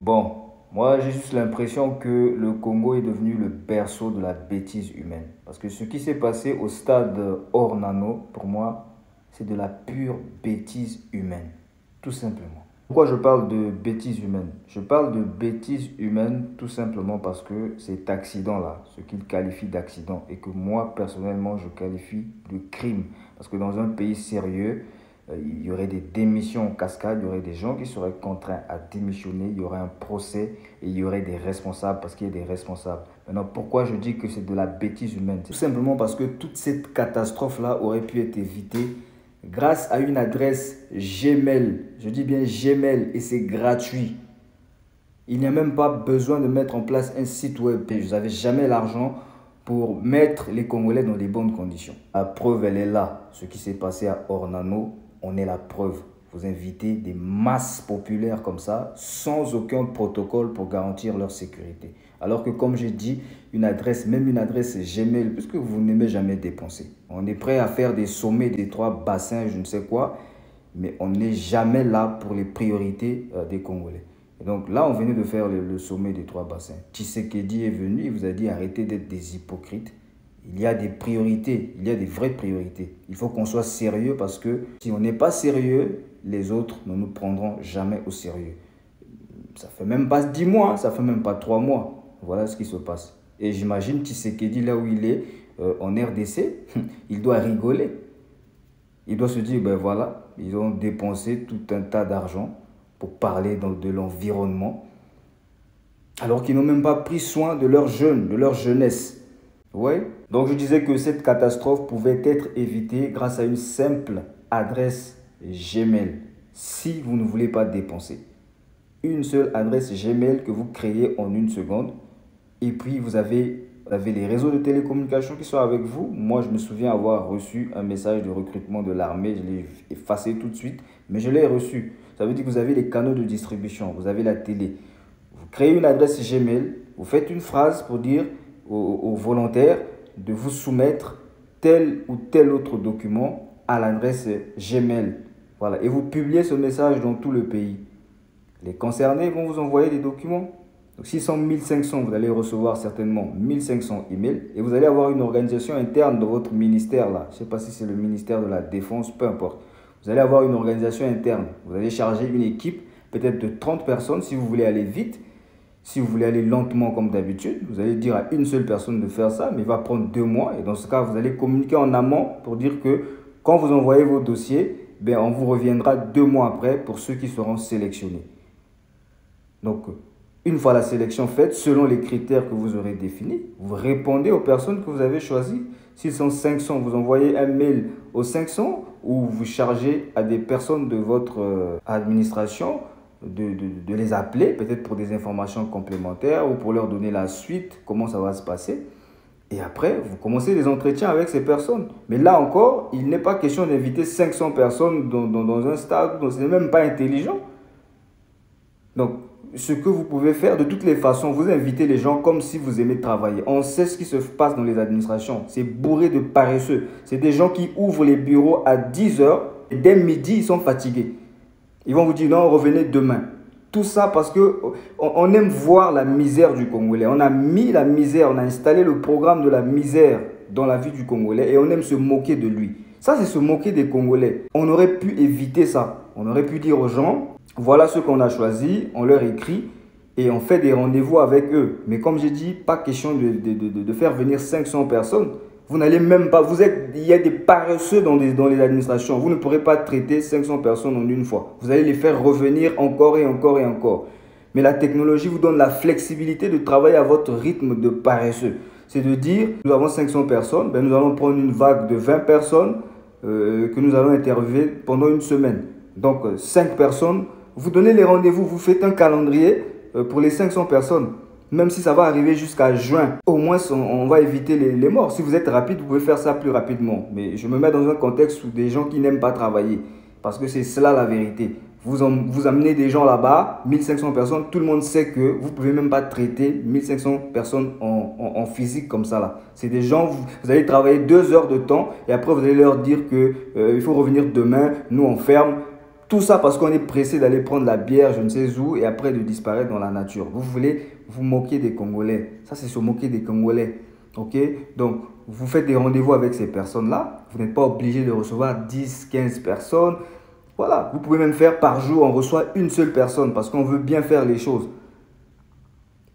Bon, moi j'ai juste l'impression que le Congo est devenu le berceau de la bêtise humaine. Parce que ce qui s'est passé au stade Ornano, pour moi, c'est de la pure bêtise humaine. Tout simplement. Pourquoi je parle de bêtise humaine? Je parle de bêtise humaine tout simplement parce que cet accident-là, ce qu'il qualifie d'accident, et que moi personnellement je qualifie de crime. Parce que dans un pays sérieux, il y aurait des démissions en cascade, il y aurait des gens qui seraient contraints à démissionner, il y aurait un procès et il y aurait des responsables parce qu'il y a des responsables. Maintenant, pourquoi je dis que c'est de la bêtise humaine? Tout simplement parce que toute cette catastrophe-là aurait pu être évitée grâce à une adresse Gmail. Je dis bien Gmail et c'est gratuit. Il n'y a même pas besoin de mettre en place un site web. Vous n'avez jamais l'argent pour mettre les Congolais dans des bonnes conditions. La preuve, elle est là. Ce qui s'est passé à Ornano, on est la preuve. Vous invitez des masses populaires comme ça, sans aucun protocole pour garantir leur sécurité. Alors que comme j'ai dit, une adresse, même une adresse Gmail, puisque vous n'aimez jamais dépenser. On est prêt à faire des sommets des trois bassins, je ne sais quoi, mais on n'est jamais là pour les priorités des Congolais. Et donc là, on venait de faire le sommet des trois bassins. Tshisekedi est venu, il vous a dit arrêtez d'être des hypocrites. Il y a des priorités, il y a des vraies priorités. Il faut qu'on soit sérieux parce que si on n'est pas sérieux, les autres ne nous prendront jamais au sérieux. Ça fait même pas 10 mois, ça fait même pas 3 mois. Voilà ce qui se passe. Et j'imagine Tshisekedi là où il est, en RDC, il doit rigoler. Il doit se dire, ben voilà, ils ont dépensé tout un tas d'argent pour parler de l'environnement, alors qu'ils n'ont même pas pris soin de leurs jeunes, de leur jeunesse. Ouais. Donc je disais que cette catastrophe pouvait être évitée grâce à une simple adresse Gmail, si vous ne voulez pas dépenser. Une seule adresse Gmail que vous créez en une seconde, et puis vous avez les réseaux de télécommunications qui sont avec vous. Moi, je me souviens avoir reçu un message de recrutement de l'armée. Je l'ai effacé tout de suite, mais je l'ai reçu. Ça veut dire que vous avez les canaux de distribution, vous avez la télé. Vous créez une adresse Gmail, vous faites une phrase pour dire aux volontaires de vous soumettre tel ou tel autre document à l'adresse Gmail. Voilà. Et vous publiez ce message dans tout le pays. Les concernés vont vous envoyer des documents. Donc, s'ils sont 1500, vous allez recevoir certainement 1500 emails et vous allez avoir une organisation interne dans votre ministère là. Je ne sais pas si c'est le ministère de la Défense, peu importe. Vous allez avoir une organisation interne. Vous allez charger une équipe peut-être de 30 personnes si vous voulez aller vite. Si vous voulez aller lentement comme d'habitude, vous allez dire à une seule personne de faire ça, mais il va prendre 2 mois. Et dans ce cas, vous allez communiquer en amont pour dire que quand vous envoyez vos dossiers, ben, on vous reviendra 2 mois après pour ceux qui seront sélectionnés. Donc, une fois la sélection faite, selon les critères que vous aurez définis, vous répondez aux personnes que vous avez choisies. S'ils sont 500, vous envoyez un mail aux 500 ou vous chargez à des personnes de votre administration de les appeler, peut-être pour des informations complémentaires ou pour leur donner la suite, comment ça va se passer. Et après, vous commencez des entretiens avec ces personnes. Mais là encore, il n'est pas question d'inviter 500 personnes dans un stade, ce n'est même pas intelligent. Donc, ce que vous pouvez faire, de toutes les façons, vous invitez les gens comme si vous aimez travailler. On sait ce qui se passe dans les administrations. C'est bourré de paresseux. C'est des gens qui ouvrent les bureaux à 10 h et dès midi, ils sont fatigués. Ils vont vous dire non, revenez demain. Tout ça parce qu'on aime voir la misère du Congolais. On a mis la misère, on a installé le programme de la misère dans la vie du Congolais et on aime se moquer de lui. Ça, c'est se moquer des Congolais. On aurait pu éviter ça. On aurait pu dire aux gens, voilà ce qu'on a choisi, on leur écrit et on fait des rendez-vous avec eux. Mais comme j'ai dit, pas question de faire venir 500 personnes. Vous n'allez même pas, il y a des paresseux dans les administrations. Vous ne pourrez pas traiter 500 personnes en une fois. Vous allez les faire revenir encore et encore et encore. Mais la technologie vous donne la flexibilité de travailler à votre rythme de paresseux. C'est de dire, nous avons 500 personnes, ben nous allons prendre une vague de 20 personnes que nous allons interviewer pendant une semaine. Donc 5 personnes, vous donnez les rendez-vous, vous faites un calendrier pour les 500 personnes. Même si ça va arriver jusqu'à juin, au moins on va éviter les morts. Si vous êtes rapide, vous pouvez faire ça plus rapidement. Mais je me mets dans un contexte où des gens qui n'aiment pas travailler. Parce que c'est cela la vérité. Vous amenez des gens là-bas, 1500 personnes, tout le monde sait que vous ne pouvez même pas traiter 1500 personnes en physique comme ça là. C'est des gens, vous allez travailler 2 heures de temps et après vous allez leur dire qu'il faut revenir demain, nous on ferme. Tout ça parce qu'on est pressé d'aller prendre la bière, je ne sais où, et après de disparaître dans la nature. Vous voulez vous moquer des Congolais. Ça, c'est se moquer des Congolais. OK? Donc, vous faites des rendez-vous avec ces personnes-là. Vous n'êtes pas obligé de recevoir 10, 15 personnes. Voilà. Vous pouvez même faire par jour, on reçoit une seule personne parce qu'on veut bien faire les choses.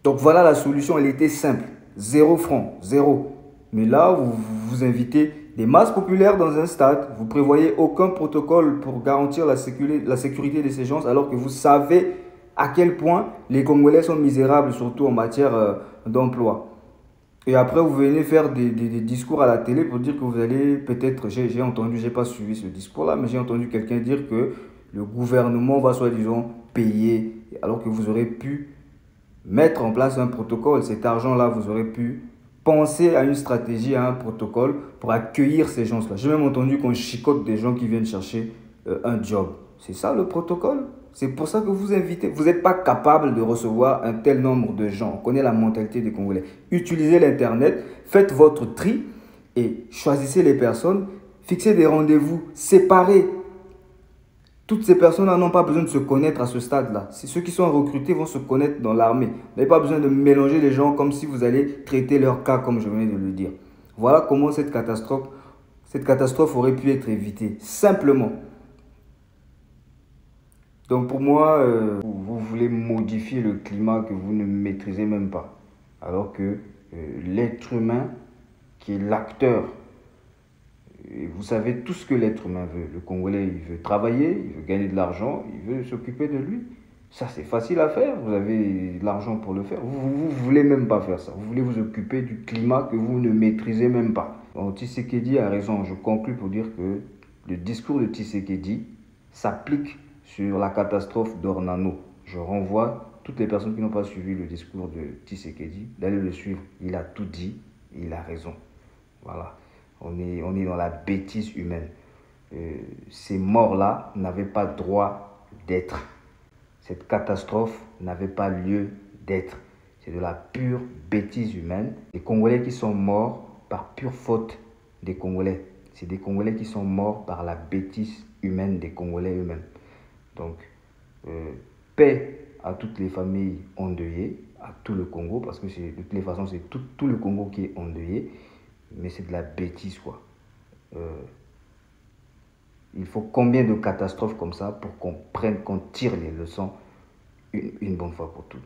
Donc, voilà la solution. Elle était simple. 0 francs. 0. Mais là, vous invitez des masses populaires dans un stade. Vous prévoyez aucun protocole pour garantir la sécurité de ces gens, alors que vous savez à quel point les Congolais sont misérables, surtout en matière d'emploi. Et après, vous venez faire des discours à la télé pour dire que vous allez peut-être, j'ai entendu, j'ai pas suivi ce discours-là, mais j'ai entendu quelqu'un dire que le gouvernement va soi-disant payer, alors que vous aurez pu mettre en place un protocole. Cet argent-là, vous aurez pu penser à une stratégie, à un protocole pour accueillir ces gens-là. J'ai même entendu qu'on chicote des gens qui viennent chercher un job. C'est ça le protocole? C'est pour ça que vous invitez. Vous n'êtes pas capable de recevoir un tel nombre de gens. On connaît la mentalité des Congolais. Utilisez l'Internet, faites votre tri et choisissez les personnes. Fixez des rendez-vous séparés. Toutes ces personnes-là n'ont pas besoin de se connaître à ce stade-là. Ceux qui sont recrutés vont se connaître dans l'armée. Vous n'avez pas besoin de mélanger les gens comme si vous allez traiter leur cas, comme je venais de le dire. Voilà comment cette catastrophe aurait pu être évitée. Simplement. Donc pour moi, vous voulez modifier le climat que vous ne maîtrisez même pas. Alors que l'être humain, qui est l'acteur, et vous savez tout ce que l'être humain veut. Le Congolais, il veut travailler, il veut gagner de l'argent, il veut s'occuper de lui. Ça, c'est facile à faire. Vous avez de l'argent pour le faire. Vous ne voulez même pas faire ça. Vous voulez vous occuper du climat que vous ne maîtrisez même pas. Donc, Tshisekedi a raison. Je conclue pour dire que le discours de Tshisekedi s'applique sur la catastrophe d'Ornano. Je renvoie toutes les personnes qui n'ont pas suivi le discours de Tshisekedi d'aller le suivre. Il a tout dit, il a raison. Voilà. On est dans la bêtise humaine. Ces morts-là n'avaient pas droit d'être. Cette catastrophe n'avait pas lieu d'être. C'est de la pure bêtise humaine. Les Congolais qui sont morts par pure faute des Congolais. C'est des Congolais qui sont morts par la bêtise humaine des Congolais eux-mêmes. Donc, paix à toutes les familles endeuillées, à tout le Congo, parce que de toutes les façons, c'est tout le Congo qui est endeuillé. Mais c'est de la bêtise, quoi. Il faut combien de catastrophes comme ça pour qu'on tire les leçons une bonne fois pour toutes.